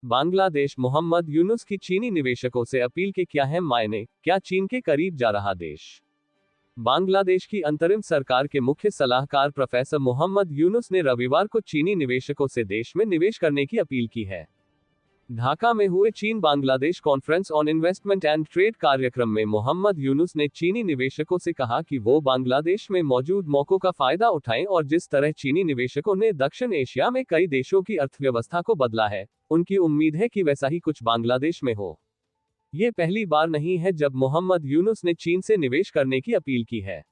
बांग्लादेश। मोहम्मद यूनुस की चीनी निवेशकों से अपील के क्या है मायने, क्या चीन के करीब जा रहा देश? बांग्लादेश की अंतरिम सरकार के मुख्य सलाहकार प्रोफेसर मोहम्मद यूनुस ने रविवार को चीनी निवेशकों से देश में निवेश करने की अपील की है। ढाका में हुए चीन Bangladesh conference on investment and trade कार्यक्रम में मोहम्मद यूनुस ने चीनी निवेशकों से कहा कि वो बांग्लादेश में मौजूद मौकों का फायदा उठाएं और जिस तरह चीनी निवेशकों ने दक्षिण एशिया में कई देशों की अर्थव्यवस्था को बदला है, उनकी उम्मीद है कि वैसा ही कुछ बांग्लादेश में हो। ये पहली बार नहीं है जब मोहम्मद यूनुस ने चीन से निवेश करने की अपील की है।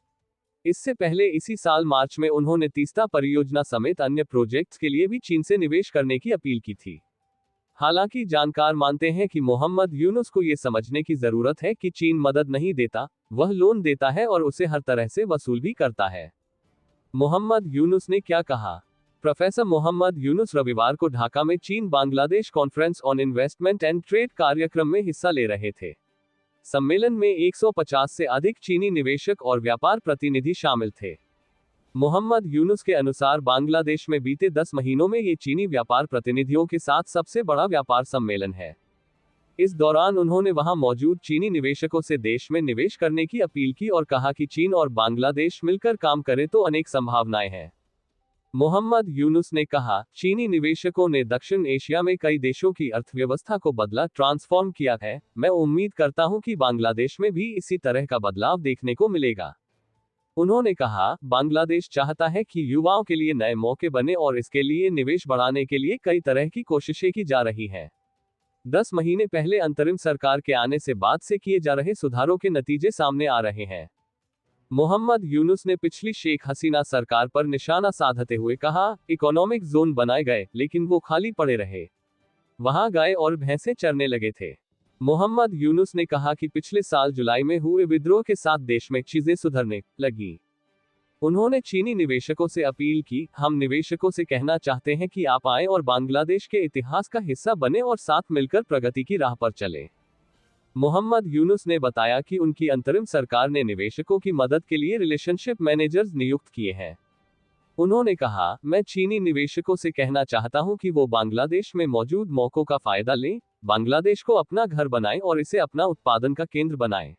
इससे पहले इसी साल मार्च में उन्होंने तीस्ता परियोजना समेत अन्य प्रोजेक्ट्स के लिए भी चीन से निवेश करने की अपील की थी। हालांकि जानकार मानते हैं कि मोहम्मद यूनुस को ये समझने की जरूरत है कि चीन मदद नहीं देता, वह लोन देता है और उसे हर तरह से वसूल भी करता है। मोहम्मद यूनुस ने क्या कहा? प्रोफेसर मोहम्मद यूनुस रविवार को ढाका में चीन Bangladesh conference on investment and trade कार्यक्रम में हिस्सा ले रहे थे। सम्मेलन में 150 से अधिक चीनी निवेशक और व्यापार प्रतिनिधि शामिल थे। मोहम्मद यूनुस के अनुसार बांग्लादेश में बीते 10 महीनों में ये चीनी व्यापार प्रतिनिधियों के साथ सबसे बड़ा व्यापार सम्मेलन है। इस दौरान उन्होंने वहां मौजूद चीनी निवेशकों से देश में निवेश करने की अपील की और कहा कि चीन और बांग्लादेश मिलकर काम करें तो अनेक संभावनाएं हैं। मोहम्मद यूनुस ने कहा, चीनी निवेशकों ने दक्षिण एशिया में कई देशों की अर्थव्यवस्था को बदला, ट्रांसफॉर्म किया है। मैं उम्मीद करता हूं कि बांग्लादेश में भी इसी तरह का बदलाव देखने को मिलेगा। उन्होंने कहा, बांग्लादेश चाहता है कि युवाओं के लिए नए मौके बने और इसके लिए निवेश बढ़ाने के लिए कई तरह की कोशिशें की जा रही हैं। 10 महीने पहले अंतरिम सरकार के आने से बाद से किए जा रहे सुधारों के नतीजे सामने आ रहे हैं। मोहम्मद यूनुस ने पिछली शेख हसीना सरकार पर निशाना साधते हुए कहा, इकोनॉमिक जोन बनाए गए लेकिन वो खाली पड़े रहे। वहां गाय और भैंसे चरने लगे थे। मोहम्मद यूनुस ने कहा कि पिछले साल जुलाई में हुए विद्रोह के साथ देश में चीजें सुधरने लगी। उन्होंने चीनी निवेशकों से अपील की, हम निवेशकों से कहना चाहते हैं कि आप आएं और बांग्लादेश के इतिहास का हिस्सा बने और साथ मिलकर प्रगति की राह पर चलें। मोहम्मद यूनुस ने बताया कि उनकी अंतरिम सरकार ने निवेशकों की मदद के लिए रिलेशनशिप मैनेजर्स नियुक्त किए हैं। उन्होंने कहा, मैं चीनी निवेशकों से कहना चाहता हूं कि वो बांग्लादेश में मौजूद मौकों का फायदा लें, बांग्लादेश को अपना घर बनाएं और इसे अपना उत्पादन का केंद्र बनाएं।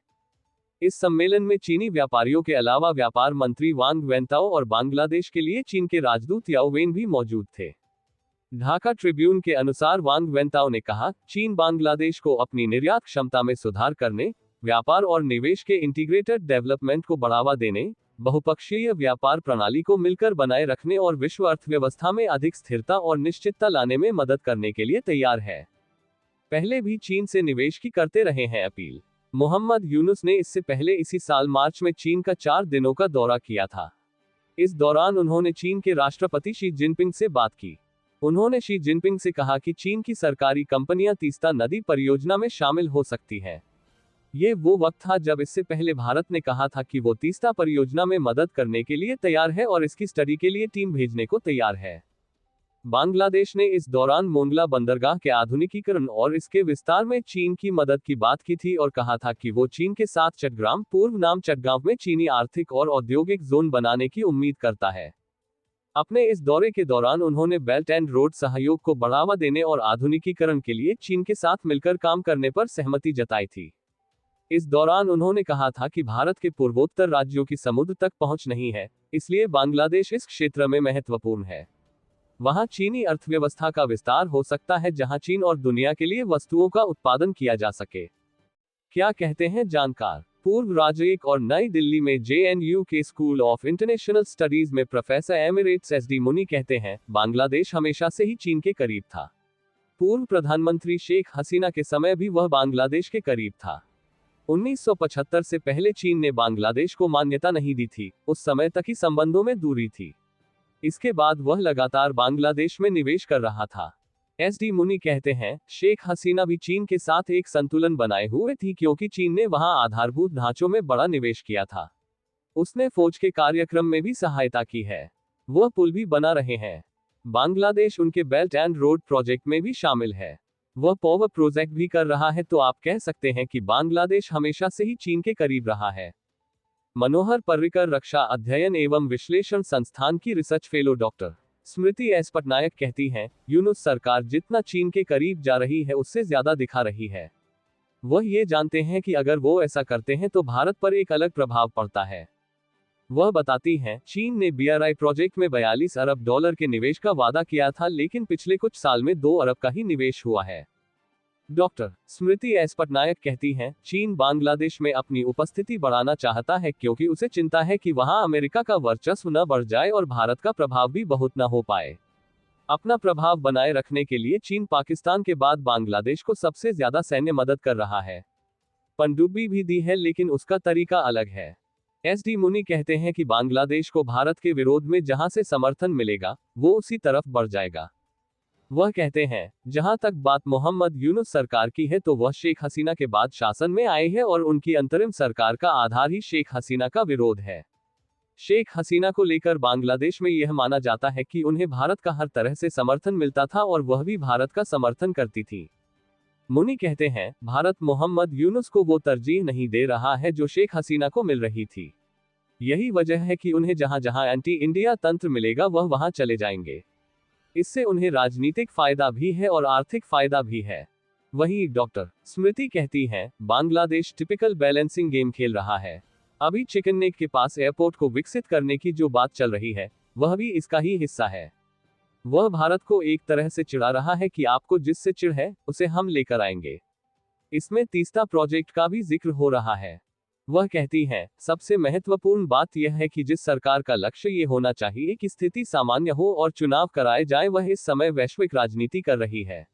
इस सम्मेलन में चीनी व्यापारियों के अलावा व्यापार मंत्री वांग वेंताओ और बांग्लादेश के लिए चीन के राजदूत याओ वेन भी मौजूद थे। ढाका ट्रिब्यून के अनुसार वांग वेंताओ ने कहा, चीन बांग्लादेश को अपनी निर्यात क्षमता में सुधार करने, व्यापार और निवेश के इंटीग्रेटेड डेवलपमेंट को बढ़ावा देने, बहुपक्षीय व्यापार प्रणाली को मिलकर बनाए रखने और विश्व अर्थव्यवस्था में अधिक स्थिरता और निश्चितता लाने में मदद करने के लिए तैयार है। पहले भी चीन से निवेश की करते रहे हैं अपील। मोहम्मद यूनुस ने इससे पहले इसी साल मार्च में चीन का 4 दिनों का दौरा किया था। इस दौरान उन्होंने चीन के राष्ट्रपति शी जिनपिंग से बात की। उन्होंने शी जिनपिंग से कहा कि चीन की सरकारी कंपनियां तीस्ता नदी परियोजना में शामिल हो सकती हैं। ये वो वक्त था जब इससे पहले भारत ने कहा था कि वो तीस्ता परियोजना में मदद करने के लिए तैयार है और इसकी स्टडी के लिए टीम भेजने को तैयार है। बांग्लादेश ने इस दौरान मोंगला बंदरगाह के आधुनिकीकरण और इसके विस्तार में चीन की मदद की बात की थी और कहा था कि वो चीन के साथ चटग्राम, पूर्व नाम चटगांव में चीनी आर्थिक और औद्योगिक जोन बनाने की उम्मीद करता है। अपने इस दौरे के दौरान उन्होंने बेल्ट एंड रोड सहयोग को बढ़ावा देने और आधुनिकीकरण के लिए चीन के साथ मिलकर काम करने पर सहमति जताई थी। इस दौरान उन्होंने कहा था कि भारत के पूर्वोत्तर राज्यों की समुद्र तक पहुंच नहीं है, इसलिए बांग्लादेश इस क्षेत्र में महत्वपूर्ण है। वहां चीनी अर्थव्यवस्था का विस्तार हो सकता है जहां चीन और दुनिया के लिए वस्तुओं का उत्पादन किया जा सके। क्या कहते हैं जानकार? पूर्व राजनयिक और नई दिल्ली में JNU के स्कूल ऑफ इंटरनेशनल स्टडीज में प्रोफेसर एमिरेट्स SD मुनी कहते हैं, बांग्लादेश हमेशा से ही चीन के करीब था। पूर्व प्रधानमंत्री शेख हसीना के समय भी वह बांग्लादेश के करीब था। 1975 से पहले चीन ने बांग्लादेश को मान्यता नहीं दी थी, उस समय तक ही संबंधों में दूरी थी। इसके बाद वह लगातार बांग्लादेश में निवेश कर रहा था। SD मुनी कहते हैं, शेख हसीना भी चीन के साथ एक संतुलन बनाए हुए थी क्योंकि चीन ने वहां आधारभूत ढांचों में बड़ा निवेश किया था। उसने फौज के कार्यक्रम में भी सहायता की है। वह पुल भी बना रहे हैं। बांग्लादेश उनके बेल्ट एंड रोड प्रोजेक्ट में भी शामिल है। वह पावर प्रोजेक्ट भी कर रहा है, तो आप कह सकते हैं कि बांग्लादेश हमेशा से ही चीन के करीब रहा है। मनोहर पर्रिकर रक्षा अध्ययन एवं विश्लेषण संस्थान की रिसर्च फेलो डॉक्टर स्मृति एस पटनायक कहती हैं, यूनुस सरकार जितना चीन के करीब जा रही है उससे ज्यादा दिखा रही है। वह ये जानते हैं कि अगर वो ऐसा करते हैं तो भारत पर एक अलग प्रभाव पड़ता है। वह बताती हैं, चीन ने BRI प्रोजेक्ट में $42 अरब के निवेश का वादा किया था, लेकिन पिछले कुछ साल में 2 अरब का ही निवेश हुआ है। डॉक्टर स्मृति एस पटनायक कहती हैं, चीन बांग्लादेश में अपनी उपस्थिति बढ़ाना चाहता है क्योंकि उसे चिंता है कि वहां अमेरिका का वर्चस्व न बढ़ जाए और भारत का प्रभाव भी बहुत न हो पाए। अपना प्रभाव बनाए रखने के लिए चीन पाकिस्तान के बाद बांग्लादेश को सबसे ज्यादा सैन्य मदद कर रहा है। पनडुब्बी भी दी है, लेकिन उसका तरीका अलग है। SD मुनि कहते हैं कि बांग्लादेश को भारत के विरोध में जहां से समर्थन मिलेगा, वो उसी तरफ बढ़ जाएगा। वह कहते हैं, जहां तक बात मोहम्मद यूनुस सरकार की है तो वह शेख हसीना के बाद शासन में आए हैं और उनकी अंतरिम सरकार का आधार ही शेख हसीना का विरोध है। शेख हसीना को लेकर बांग्लादेश में यह माना जाता है कि उन्हें भारत का हर तरह से समर्थन मिलता था और वह भी भारत का समर्थन करती थी। मुनि कहते हैं, भारत मोहम्मद यूनुस को वो तरजीह नहीं दे रहा है जो शेख हसीना को मिल रही थी। यही वजह है कि उन्हें जहां जहां एंटी इंडिया तंत्र मिलेगा वह वहां चले जाएंगे। इससे उन्हें राजनीतिक फायदा भी है और आर्थिक फायदा भी है। वहीं डॉक्टर स्मृति कहती हैं, बांग्लादेश टिपिकल बैलेंसिंग गेम खेल रहा है। अभी चिकन नेक के पास एयरपोर्ट को विकसित करने की जो बात चल रही है, वह भी इसका ही हिस्सा है। वह भारत को एक तरह से चिढ़ा रहा है कि आपको जिससे चिढ़ है, उसे हम लेकर आएंगे। इसमें तीस्ता प्रोजेक्ट का भी जिक्र हो रहा है। वह कहती हैं, सबसे महत्वपूर्ण बात यह है कि जिस सरकार का लक्ष्य ये होना चाहिए कि स्थिति सामान्य हो और चुनाव कराए जाए, वह इस समय वैश्विक राजनीति कर रही है।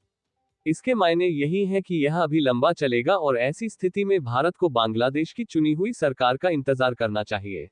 इसके मायने यही है कि यह अभी लंबा चलेगा और ऐसी स्थिति में भारत को बांग्लादेश की चुनी हुई सरकार का इंतजार करना चाहिए।